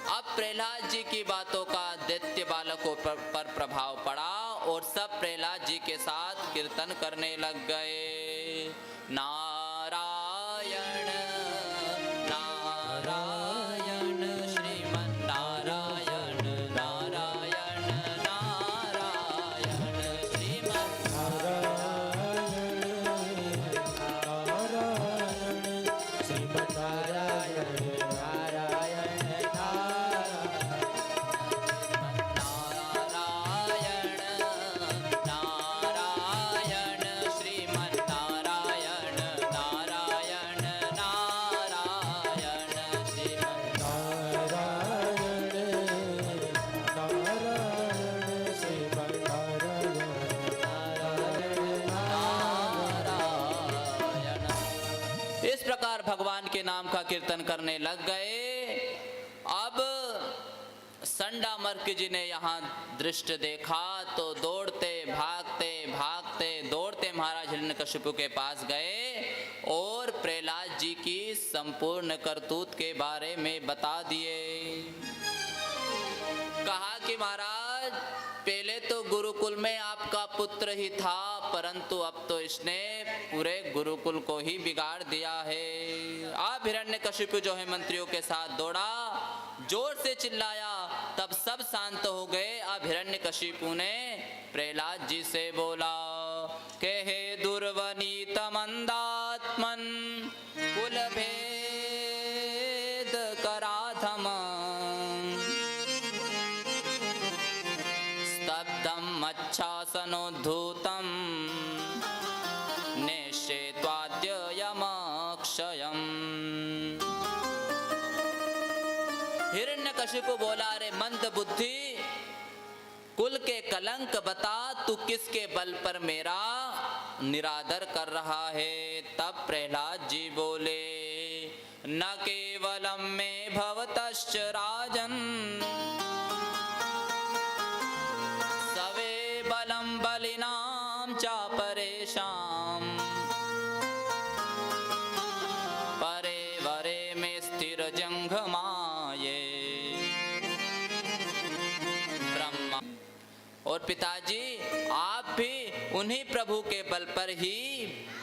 अब प्रहलाद जी की बातों का दैत्य बालकों पर प्रभाव पड़ा और सब प्रहलाद जी के साथ कीर्तन करने लग गए। नारायण नारायण श्रीमन नारायण नारायण नारायण श्रीमन नारायण श्रीमन नारायण नारायण नारायण श्रीमन नारायण नारायण नारायण श्रीमन नारायण नारायण श्रीमन नारायण नारायण। इस प्रकार भगवान के नाम का कीर्तन करने लग गए। अब संडामर्क जी ने यहाँ दृश्य देखा तो दौड़ते दौड़ते महाराज हिरण्यकशिपु के पास गए और प्रहलाद जी की संपूर्ण करतूत के बारे में बता दिए। कहा कि महाराज पहले तो गुरुकुल में आपका पुत्र ही था, परंतु अब तो इसने पूरे गुरुकुल को ही बिगाड़ दिया है। अब हिरण्यकशिपु जो है मंत्रियों के साथ दौड़ा, जोर से चिल्लाया, तब सब शांत हो गए। अब हिरण्यकशिपु ने प्रहलाद जी से बोला कि हे दुर्वनीत मंदात्मन कुल भेद कराधम स्तब्धम मच्छासनोद्धूतम निश्चेत्वाद्ययमक्षयम्। हिरण्यकशिपु बोला, अरे मंद बुद्धि, कुल के कलंक बता, तू किसके बल पर मेरा निरादर कर रहा है। तब प्रहलाद जी बोले, न केवलम में भवतश्च राजन सवे बलम बलिनाम चा परेशाम परे वरे में स्थिर जंघमाये ब्रह्मा। और पिताजी आप भी उन्हीं प्रभु के बल पर ही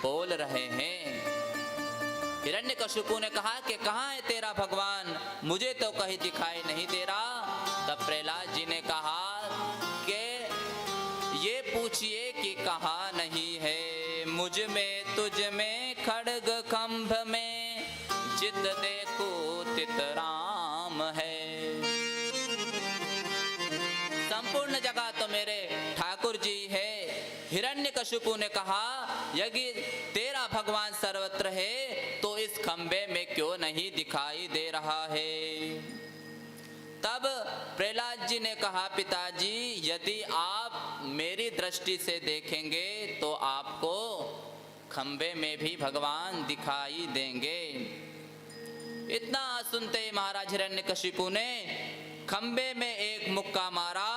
बोल रहे हैं। हिरण्यकशिपु ने कहा कि कहाँ है तेरा भगवान, मुझे तो कहीं दिखाई नहीं दे रहा। तब प्रहलाद जी ने कहा कि ये पूछिए कि कहाँ नहीं है, मुझ में तुझ में खड्ग खंभ में जित देखो तित राम है। संपूर्ण जगह तो मेरे ठाकुर जी है। हिरण्यकशिपु ने कहा, यदि तेरा भगवान सर्वत्र है तो इस खंबे में क्यों नहीं दिखाई दे रहा है। तब प्रहलाद जी ने कहा, पिताजी यदि आप मेरी दृष्टि से देखेंगे तो आपको खंबे में भी भगवान दिखाई देंगे। इतना सुनते ही महाराज हिरण्यकशिपु ने खंबे में एक मुक्का मारा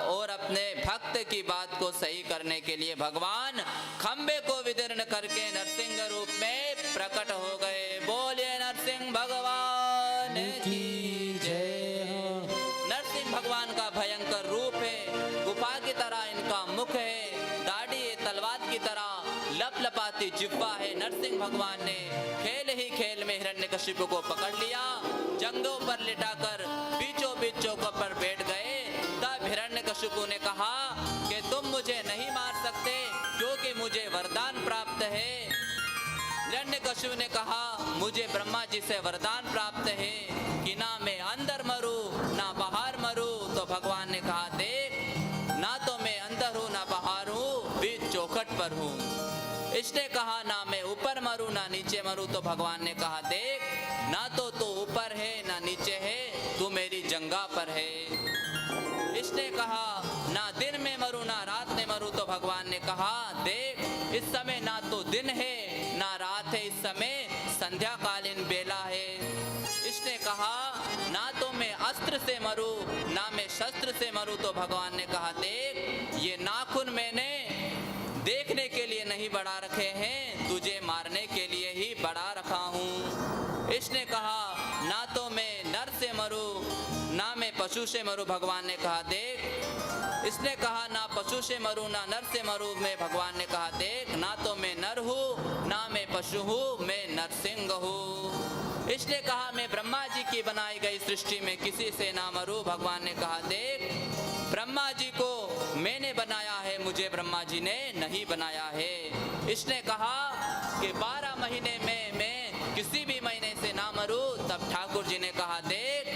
और अपने भक्त की बात को सही करने के लिए भगवान खंबे को विदीर्ण करके नरसिंह रूप में प्रकट हो गए। बोलिए नरसिंह भगवान की जय। नरसिंह भगवान का भयंकर रूप है, गुफा की तरह इनका मुख है, दाढ़ी तलवार की तरह लपलपाती जिह्वा है। नरसिंह भगवान ने खेल ही खेल में हिरण्यकशिपु को पकड़ लिया, जंघों पर लिटाकर बीचों बीच चौकों पर बैठ गए। तब हिरण्यकशिपु ने कहा कि तुम मुझे नहीं मार सकते क्योंकि मुझे वरदान प्राप्त है। हिरण्यकशिपु ने कहा, मुझे ब्रह्मा जी से वरदान प्राप्त है कि ना मैं अंदर मरूं ना बाहर मरूं। तो भगवान ने कहा, देख, ना तो मैं अंदर हूँ ना बाहर हूँ, बीच चौखट पर हूँ। इसने कहा, ना मैं ऊपर मरूं ना नीचे मरूं। तो भगवान ने कहा, देख, ना तो तू ऊपर है ना नीचे है, तू मेरी जंगा पर है। इसने कहा, ना दिन में मरूं ना रात में मरूं। तो भगवान ने कहा, देख, इस समय ना तो दिन है ना रात है, इस समय संध्याकालीन बेला है। इसने कहा, ना तो मैं अस्त्र से मरूं ना मैं शस्त्र से मरूं। तो भगवान ने कहा, देख, ये नाखून मैंने देखने के लिए नहीं बढ़ा रखे हैं, तुझे मारने के लिए ही बढ़ा रखा हूँ। इसने कहा, ना तो मैं नर से मरूं ना मैं पशु से मरूं। भगवान ने कहा देख, इसने कहा ना पशु से मरूं ना नर से मरूं। में भगवान ने कहा देख, ना तो मैं नर हूँ ना मैं पशु हूँ, मैं नरसिंह हूँ। इसने कहा मैं ब्रह्मा जी की बनाई गई सृष्टि में किसी से ना मरूं। भगवान ने कहा देख, ब्रह्मा जी को मैंने बनाया है, मुझे ब्रह्मा जी ने नहीं बनाया है। इसने कहा कि 12 महीने में मैं किसी भी महीने से ना मरूं। तब ठाकुर जी ने कहा देख,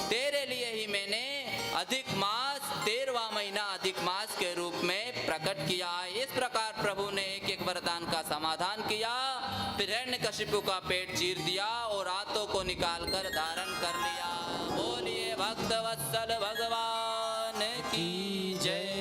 तेरे लिए ही मैंने अधिक मास 13वां महीना अधिक मास के रूप में प्रकट किया। इस प्रकार प्रभु ने एक एक वरदान का समाधान किया। फिर हिरण्यकशिपु का पेट चीर दिया और हाथों को निकाल कर धारण कर लिया। बोलिए भक्त वत्सल भगवान की जय।